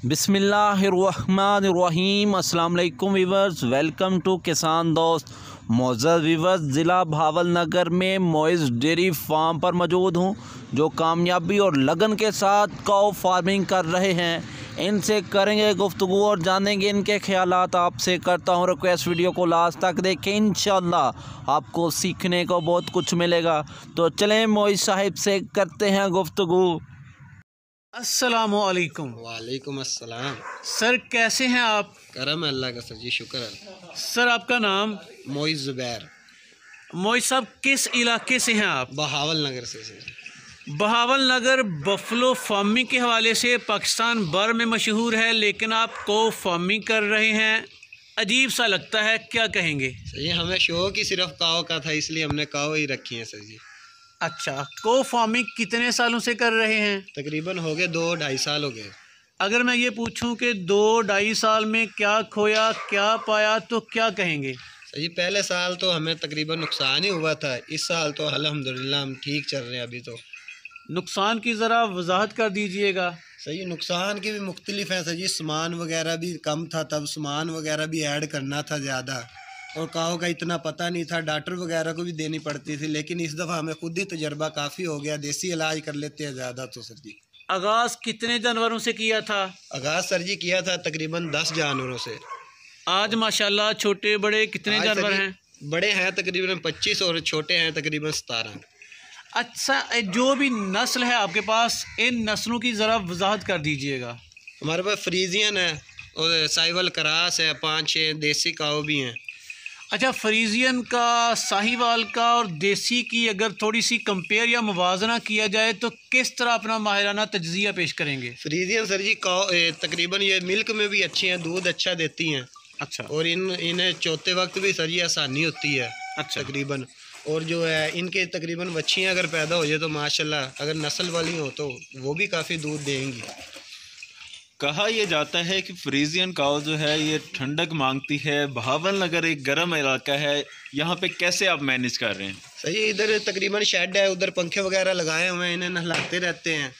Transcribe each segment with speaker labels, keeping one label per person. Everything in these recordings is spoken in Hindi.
Speaker 1: बिस्मिल्लाहिर्रहमानिर्रहीम। अस्सलाम वालेकुम वीवर्स, वेलकम टू किसान दोस्त। मौजूद वीवर्स ज़िला भावल नगर में मोइज़ डेयरी फार्म पर मौजूद हूँ, जो कामयाबी और लगन के साथ काऊ फार्मिंग कर रहे हैं। इनसे करेंगे गुफ्तगू और जानेंगे इनके ख्यालात। आपसे करता हूँ रिक्वेस्ट, वीडियो को लास्ट तक देखें, इंशाअल्लाह आपको सीखने को बहुत कुछ मिलेगा। तो चलें मोइज़ साहिब से करते हैं गुफ्तगू।
Speaker 2: अस्सलामु अलैकुम।
Speaker 3: वालेकुम अस्सलाम।
Speaker 2: सर कैसे हैं आप?
Speaker 3: करम है अल्लाह का सर जी, शुक्र है।
Speaker 2: सर आपका नाम?
Speaker 3: मोइज़ ज़ुबैर।
Speaker 2: मोइज़ साहब किस इलाके से हैं आप?
Speaker 3: बहावल नगर से सर।
Speaker 2: बहावल नगर बफलो फार्मिंग के हवाले से पाकिस्तान भर में मशहूर है, लेकिन आप को फार्मिंग कर रहे हैं, अजीब सा लगता है, क्या कहेंगे?
Speaker 3: सर जी हमें शौक ही सिर्फ काव का था, इसलिए हमने काव ही रखी है सर जी।
Speaker 2: अच्छा, को फार्मिंग कितने सालों से कर रहे हैं?
Speaker 3: तकरीबन हो गए 2-2.5 साल हो गए।
Speaker 2: अगर मैं ये पूछूं कि 2-2.5 साल में क्या खोया क्या पाया तो क्या कहेंगे?
Speaker 3: सर जी पहले साल तो हमें तकरीबन नुकसान ही हुआ था, इस साल तो अल्हम्दुलिल्लाह हम ठीक चल रहे हैं अभी तो।
Speaker 2: नुकसान की ज़रा वजाहत कर दीजिएगा।
Speaker 3: सही नुकसान की भी मुख्तलिफ हैं सर जी, सामान वगैरह भी कम था, तब सामान वगैरह भी ऐड करना था ज़्यादा, और काव का इतना पता नहीं था, डॉक्टर वगैरह को भी देनी पड़ती थी। लेकिन इस दफ़ा हमें खुद ही तजर्बा काफ़ी हो गया, देसी इलाज कर लेते हैं ज़्यादा तो सर जी।
Speaker 2: आगाज़ कितने जानवरों से किया था?
Speaker 3: आगाज़ सर जी किया था तकरीबन 10 जानवरों से।
Speaker 2: आज माशाल्लाह छोटे बड़े कितने जानवर हैं?
Speaker 3: बड़े हैं तकरीबन 25 और छोटे हैं तकरीबन 17।
Speaker 2: अच्छा, जो भी नस्ल है आपके पास, इन नस्लों की ज़रा वजाहत कर दीजिएगा।
Speaker 3: हमारे पास फ्रीजियन है और साहिवाल क्रास है, 5-6 देसी काव भी हैं।
Speaker 2: अच्छा, फ्रीजियन का, साहिवाल का और देसी की अगर थोड़ी सी कंपेयर या मुवाजना किया जाए तो किस तरह अपना माहिराना तज्जिया पेश करेंगे?
Speaker 3: फ्रीजियन सर जी काव तकरीबन ये मिल्क में भी अच्छी हैं, दूध अच्छा देती हैं।
Speaker 2: अच्छा।
Speaker 3: और इन्हें चौथे वक्त भी सर जी आसानी होती है।
Speaker 2: अच्छा।
Speaker 3: तकरीबन और जो है इनके तकरीबन बच्चियाँ अगर पैदा हो जाए तो माशाल्लाह अगर नस्ल वाली हो तो वो भी काफ़ी दूध देंगी।
Speaker 4: कहा यह जाता है कि फ्रीजियन काव जो है ये ठंडक मांगती है। बहावल नगर एक गर्म इलाका है, यहाँ पे कैसे आप मैनेज कर रहे हैं?
Speaker 3: सही, इधर तकरीबन शेड है, उधर पंखे वगैरह लगाए हुए हैं, इन्हें नहलाते रहते हैं।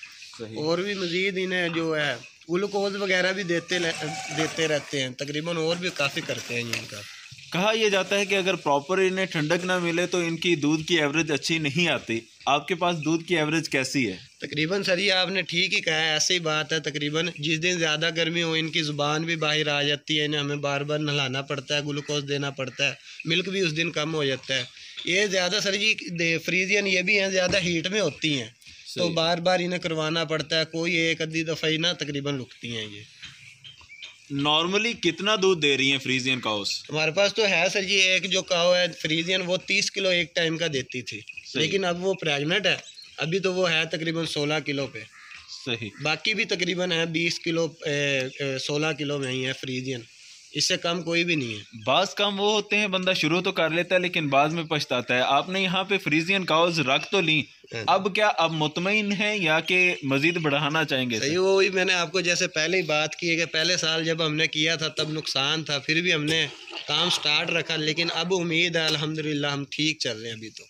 Speaker 3: और भी मज़ीद इन्हें जो है ग्लूकोज वगैरह भी देते रहते हैं, तकरीबन और भी काफ़ी करते हैं इनका।
Speaker 4: कहा यह जाता है कि अगर प्रॉपर इन्हें ठंडक ना मिले तो इनकी दूध की एवरेज अच्छी नहीं आती। आपके पास दूध की एवरेज कैसी है?
Speaker 3: तकरीबन सर ये आपने ठीक ही कहा है, ऐसी ही बात है। तकरीबन जिस दिन ज़्यादा गर्मी हो इनकी ज़ुबान भी बाहर आ जाती है, इन्हें हमें बार बार नहलाना पड़ता है, ग्लूकोज देना पड़ता है, मिल्क भी उस दिन कम हो जाता है। ये ज़्यादा सर जी फ्रीजियन ये भी हैं, ज़्यादा हीट में होती हैं तो बार बार इन्हें करवाना पड़ता है, कोई एक आधी दफ़ा ही ना तकरीबन रुकती हैं। ये
Speaker 4: नॉर्मली कितना दूध दे रही हैं फ्रीजियन काउस?
Speaker 3: हमारे पास तो है सर जी, एक जो काव है फ्रीजियन वो 30 किलो एक टाइम का देती थी, लेकिन अब वो प्रेग्नेंट है, अभी तो वो है तकरीबन 16 किलो पे।
Speaker 4: सही।
Speaker 3: बाकी भी तकरीबन है 20 किलो 16 किलो में ही है फ्रीजियन, इससे कम कोई भी नहीं है।
Speaker 4: बाज कम वो होते हैं, बंदा शुरू तो कर लेता है लेकिन बाद में पछताता है। आपने यहाँ पे फ्रीजियन काउस रख तो ली, अब क्या अब मुतमईन है या कि मजीद बढ़ाना चाहेंगे?
Speaker 3: सही, वो ही मैंने आपको जैसे पहले ही बात की है कि पहले साल जब हमने किया था तब नुकसान था, फिर भी हमने काम स्टार्ट रखा, लेकिन अब उम्मीद है अल्हम्दुलिल्लाह हम ठीक चल रहे हैं अभी तो।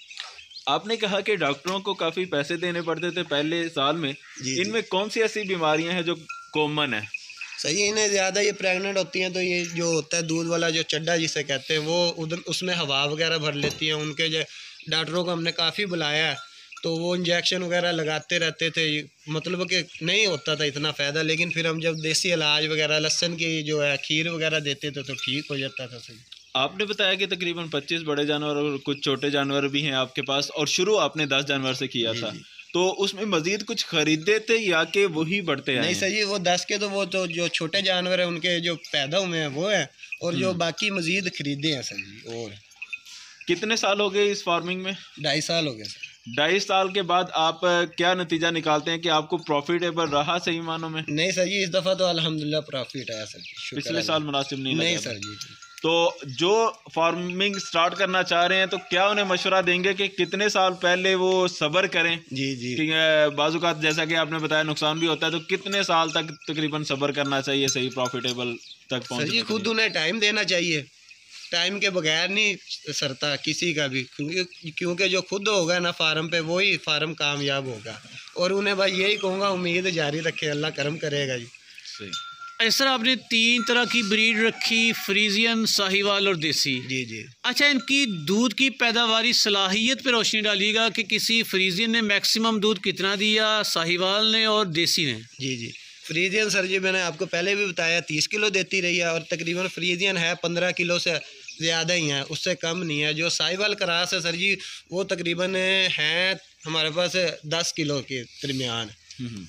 Speaker 4: आपने कहा कि डॉक्टरों को काफ़ी पैसे देने पड़ते थे पहले साल में, इनमें कौन सी ऐसी बीमारियां हैं जो कॉमन है?
Speaker 3: सही, इन्हें ज़्यादा ये प्रेग्नेंट होती हैं तो ये जो होता है दूध वाला जो चड्डा जिसे कहते हैं वो उधर उसमें हवा वगैरह भर लेती हैं। उनके जो डॉक्टरों को हमने काफ़ी बुलाया है तो वो इंजेक्शन वगैरह लगाते रहते थे, मतलब कि नहीं होता था इतना फ़ायदा, लेकिन फिर हम जब देसी इलाज वगैरह लहसुन की जो है खीर वगैरह देते थे तो ठीक हो जाता था। सही।
Speaker 4: आपने बताया कि तकरीबन 25 बड़े जानवर और कुछ छोटे जानवर भी हैं आपके पास, और शुरू आपने 10 जानवर से किया था, तो उसमें मजीद कुछ खरीदे थे या कि वही बढ़ते हैं?
Speaker 3: नहीं सर जी, वो 10 के तो वो तो जो छोटे जानवर हैं उनके जो पैदा हुए हैं वो है, और जो बाकी मजीद खरीदे हैं सर जी। और
Speaker 4: कितने साल हो गए इस फार्मिंग में?
Speaker 3: 2.5 साल हो गए सर।
Speaker 4: 2.5 साल के बाद आप क्या नतीजा निकालते हैं कि आपको प्रॉफिटेबल रहा सही मानों में?
Speaker 3: नहीं सर जी, इस दफ़ा तो अल्हम्दुलिल्लाह प्रॉफिट आया सर जी।
Speaker 4: पिछले साल मुनासिब नहीं
Speaker 3: नहीं सर जी।
Speaker 4: तो जो फार्मिंग स्टार्ट करना चाह रहे हैं तो क्या उन्हें मशवरा देंगे कि कितने साल पहले वो सब्र करें?
Speaker 3: जी जी।
Speaker 4: कि बाजुकात जैसा कि आपने बताया नुकसान भी होता है, तो कितने साल तक तकरीबन सब्र करना चाहिए सही प्रॉफिटेबल तक पहुँचने?
Speaker 3: सर जी खुद उन्हें टाइम देना चाहिए, टाइम के बगैर नहीं सरता किसी का भी, क्योंकि जो खुद होगा ना फार्म पे वही फार्म कामयाब होगा। और उन्हें भाई यही कहूँगा, उम्मीद जारी रखें, अल्लाह करम करेगा जी।
Speaker 4: सही।
Speaker 2: इस तरह आपने 3 तरह की ब्रीड रखी, फ्रीजियन, साहिवाल और देसी।
Speaker 3: जी जी।
Speaker 2: अच्छा, इनकी दूध की पैदावारी सलाहियत पर रोशनी डालिएगा कि किसी फ्रीजियन ने मैक्सिमम दूध कितना दिया, साहिवाल ने और देसी ने।
Speaker 3: जी जी। फ्रीजियन सर जी मैंने आपको पहले भी बताया 30 किलो देती रही है, और तकरीबन फ्रीजियन है 15 किलो से ज़्यादा ही है, उससे कम नहीं है। जो साहिवाल क्रास है सर जी वो तकरीबन है हमारे पास 10 किलो के दरमियान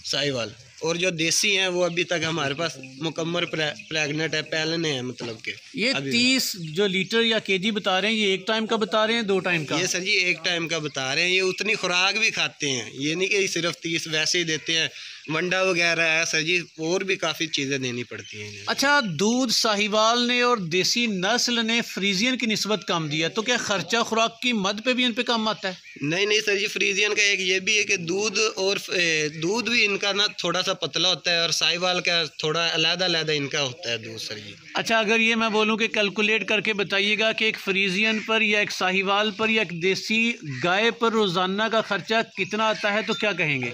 Speaker 3: साहिवाल, और जो देसी हैं वो अभी तक हमारे पास मुकम्मल प्रेग्नेंट है, पहलने हैं, मतलब कि
Speaker 2: ये 30 जो लीटर या केजी बता रहे हैं, ये एक टाइम का बता रहे हैं, 2 टाइम का?
Speaker 3: ये सर जी एक टाइम का बता रहे हैं। ये उतनी खुराक भी खाते हैं, ये नहीं कि सिर्फ 30 वैसे ही देते हैं, वंडा वगैरह है सर जी, और भी काफ़ी चीज़ें देनी पड़ती हैं।
Speaker 2: अच्छा, दूध साहिवाल ने और देसी नस्ल ने फ्रीजियन की निस्बत कम दिया, तो क्या खर्चा खुराक की मद पे भी इन पे कम आता है?
Speaker 3: नहीं सर जी, फ्रीजियन का एक ये भी है कि दूध भी इनका ना थोड़ा सा पतला होता है, और साहिवाल का थोड़ा अलग इनका होता है दूध सर जी।
Speaker 2: अच्छा, अगर ये मैं बोलूँ कि कैलकुलेट करके बताइएगा कि एक फ्रीजियन पर या एक साहिवाल पर या एक देसी गाय पर रोज़ाना का खर्चा कितना आता है, तो क्या कहेंगे?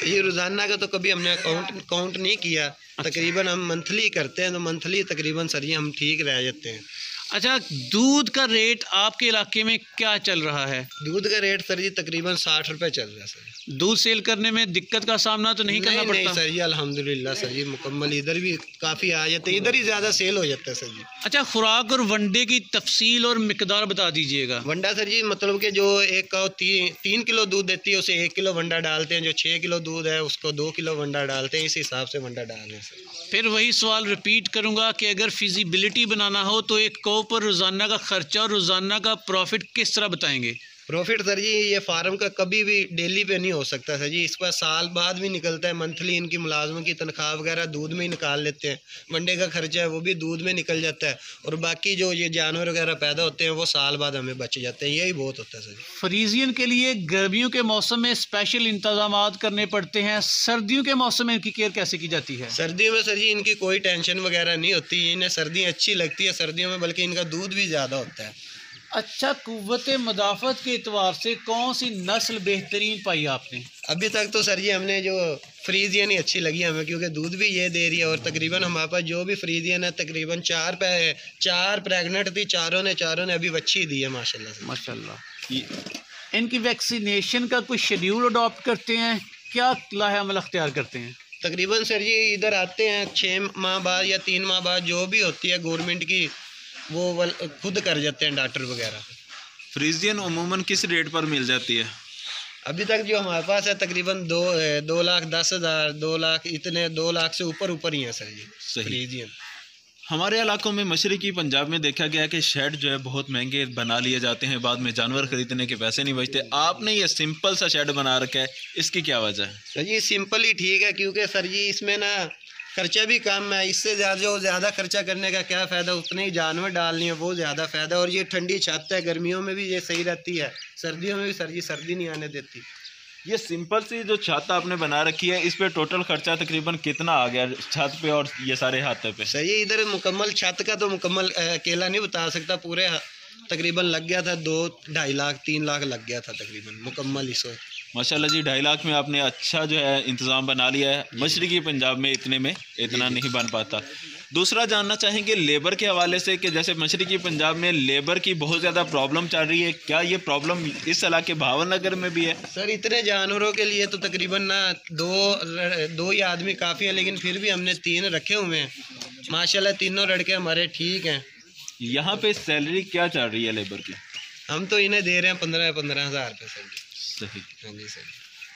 Speaker 3: ये रोज़ाना का तो कभी हमने काउंट नहीं किया। तकरीबन हम मंथली करते हैं, तो मंथली तकरीबन सर जी हम ठीक रह जाते हैं।
Speaker 2: अच्छा, दूध का रेट आपके इलाके में क्या चल रहा है?
Speaker 3: दूध का रेट सर जी तकरीबन 60 रुपये चल रहा है सर।
Speaker 2: दूध सेल करने में दिक्कत का सामना तो नहीं करना पड़ता?
Speaker 3: नहीं सर जी, अल्हम्दुलिल्लाह सर जी मुकम्मल, इधर भी काफ़ी आ जाते हैं, इधर ही ज़्यादा सेल हो जाता है सर जी।
Speaker 2: अच्छा, खुराक और वंडे की तफसील और मिकदार बता दीजिएगा।
Speaker 3: वंडा सर जी मतलब कि जो एक काऊ 3 किलो दूध देती है, उसे 1 किलो वंडा डालते हैं। जो 6 किलो दूध है उसको 2 किलो वंडा डालते हैं, इस हिसाब से वंडा डाल रहे हैं सर।
Speaker 2: फिर वही सवाल रिपीट करूंगा कि अगर फिजिबिलिटी बनाना हो तो एक कौ पर रोज़ाना का खर्चा और रोज़ाना का प्रॉफिट किस तरह बताएंगे?
Speaker 3: प्रॉफिट सर जी ये फार्म का कभी भी डेली पे नहीं हो सकता सर जी, इस पर साल बाद भी निकलता है। मंथली इनकी मुलाजमों की तनख्वाह वगैरह दूध में ही निकाल लेते हैं, वनडे का खर्चा है वो भी दूध में निकल जाता है, और बाकी जो ये जानवर वगैरह पैदा होते हैं वो साल बाद हमें बच जाते हैं, यही बहुत होता है सर जी।
Speaker 2: फ्रीजियन के लिए गर्मियों के मौसम में स्पेशल इंतजाम करने पड़ते हैं, सर्दियों के मौसम में इनकी केयर कैसे की जाती है?
Speaker 3: सर्दियों में सर जी इनकी कोई टेंशन वगैरह नहीं होती, इन्हें सर्दियाँ अच्छी लगती है सर्दियों में, बल्कि इनका दूध भी ज़्यादा होता है।
Speaker 2: अच्छा, कुव्वत मदाफ़त के एतबार से कौन सी नस्ल बेहतरीन पाई आपने?
Speaker 3: अभी तक तो सर जी हमने जो फ्रीजियन ही अच्छी लगी हमें, क्योंकि दूध भी ये दे रही है, और तकरीबन हमारे पास जो भी फ्रीजियन है तकरीबन 4 प्रेग्नेंट थी, चारों ने अभी बच्ची दी है माशाल्लाह से।
Speaker 2: माशाल्लाह। इनकी वैक्सीनेशन का कोई शेड्यूल अडॉप्ट करते हैं, क्या लाहे अमल अख्तियार करते हैं?
Speaker 3: तकरीबन सर जी इधर आते हैं 6 माह बाद या 3 माह बाद, जो भी होती है गवर्नमेंट की वो खुद कर जाते हैं डॉक्टर वगैरह।
Speaker 4: फ्रीजियन उमूमन किस रेट पर मिल जाती है?
Speaker 3: अभी तक जो हमारे पास है तकरीबन 2,10,000 2 लाख, इतने 2 लाख से ऊपर ही है सर जी फ्रीजियन।
Speaker 4: हमारे इलाकों में मशरकी पंजाब में देखा गया कि शेड जो है बहुत महंगे बना लिए जाते हैं, बाद में जानवर खरीदने के पैसे नहीं बचते। आपने ये सिंपल सा शेड बना रखा है, इसकी क्या वजह है?
Speaker 3: सर जी सिंपल ही ठीक है, क्योंकि सर जी इसमें ना खर्चा भी कम है, इससे ज़्यादा खर्चा करने का क्या फ़ायदा, उतने ही जानवर डालनी है वो ज़्यादा फ़ायदा। और ये ठंडी छत है, गर्मियों में भी ये सही रहती है, सर्दियों में भी सर जी सर्दी नहीं आने देती।
Speaker 4: ये सिंपल सी जो छत आपने बना रखी है, इस पे टोटल खर्चा तकरीबन कितना आ गया छत पे और ये सारे हाथे पे?
Speaker 3: सही है, इधर मुकम्मल छत का तो मुकम्मल अकेला नहीं बता सकता, पूरे तकरीबन लग गया था 2-2.5 लाख 3 लाख लग गया था तकरीबन मुकम्मल इस वक्त।
Speaker 4: माशाल्लाह जी, 2.5 लाख में आपने अच्छा जो है इंतज़ाम बना लिया है। मशरकी पंजाब में इतना नहीं बन पाता। दूसरा जानना चाहेंगे लेबर के हवाले से कि जैसे मशरकी पंजाब में लेबर की बहुत ज़्यादा प्रॉब्लम चल रही है, क्या ये प्रॉब्लम इस इलाके भावल नगर में भी है?
Speaker 3: सर इतने जानवरों के लिए तो तकरीबन ना दो ही आदमी काफ़ी हैं, लेकिन फिर भी हमने 3 रखे हुए हैं माशाल्लाह, तीनों लड़के हमारे ठीक हैं।
Speaker 4: यहाँ पे सैलरी क्या चल रही है लेबर की?
Speaker 3: हम तो इन्हें दे रहे हैं 15 हज़ार रुपये सर जी।
Speaker 4: सही।
Speaker 3: हाँ जी सर।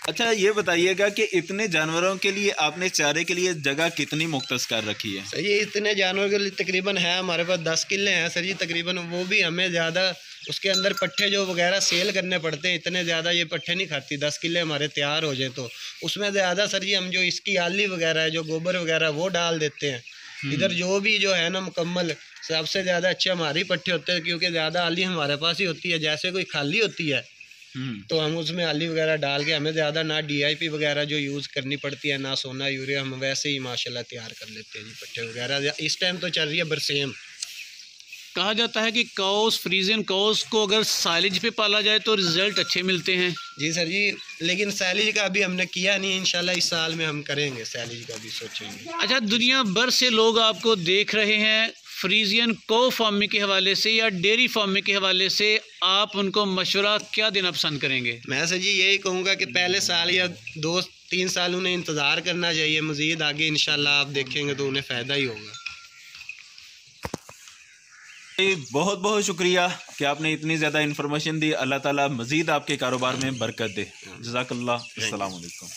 Speaker 4: अच्छा, ये बताइएगा कि इतने जानवरों के लिए आपने चारे के लिए जगह कितनी मुख्तस कर रखी है?
Speaker 3: सर ये इतने जानवरों के लिए तकरीबन है हमारे पास 10 किले हैं सर जी तकरीबन, वो भी हमें ज़्यादा उसके अंदर पट्ठे जो वगैरह सेल करने पड़ते हैं, इतने ज़्यादा ये पट्ठे नहीं खाती। 10 किले हमारे तैयार हो जाए तो उसमें ज़्यादा सर जी हम जो इसकी आली वगैरह है, जो गोबर वगैरह वो डाल देते हैं। इधर जो भी जो है ना मुकम्मल सबसे ज़्यादा अच्छे हमारे पट्ठे होते हैं, क्योंकि ज़्यादा आली हमारे पास ही होती है। जैसे कोई खाली होती है तो हम उसमें आली वगैरह डाल के, हमें ज़्यादा ना DIP वगैरह जो यूज़ करनी पड़ती है, ना सोना यूरिया, हम वैसे ही माशाल्लाह तैयार कर लेते हैं जी पट्ठे वगैरह। इस टाइम तो चल रही है बरसेम।
Speaker 2: कहा जाता है कि कॉस, फ्रीजियन कॉस को अगर साइलेज पे पाला जाए तो रिज़ल्ट अच्छे मिलते हैं।
Speaker 3: जी सर जी, लेकिन सैलेज का अभी हमने किया नहीं, इंशाल्लाह इस साल में हम करेंगे, सैलेज का भी सोचेंगे।
Speaker 2: अच्छा, दुनिया भर से लोग आपको देख रहे हैं, फ्रीजियन को फार्मिंग के हवाले से या डेयरी फार्मिंग के हवाले से आप उनको मशवरा क्या देना पसंद करेंगे? मैं
Speaker 3: सर जी यही कहूँगा कि पहले साल या 2-3 साल उन्हें इंतज़ार करना चाहिए, मज़ीद आगे इंशाल्लाह आप देखेंगे तो उन्हें फ़ायदा ही होगा।
Speaker 4: बहुत बहुत शुक्रिया कि आपने इतनी ज़्यादा इन्फॉर्मेशन दी। अल्लाह ताला मज़ीद आपके कारोबार में बरकत दे। जज़ाकल्लाह। अस्सलाम वालेकुम।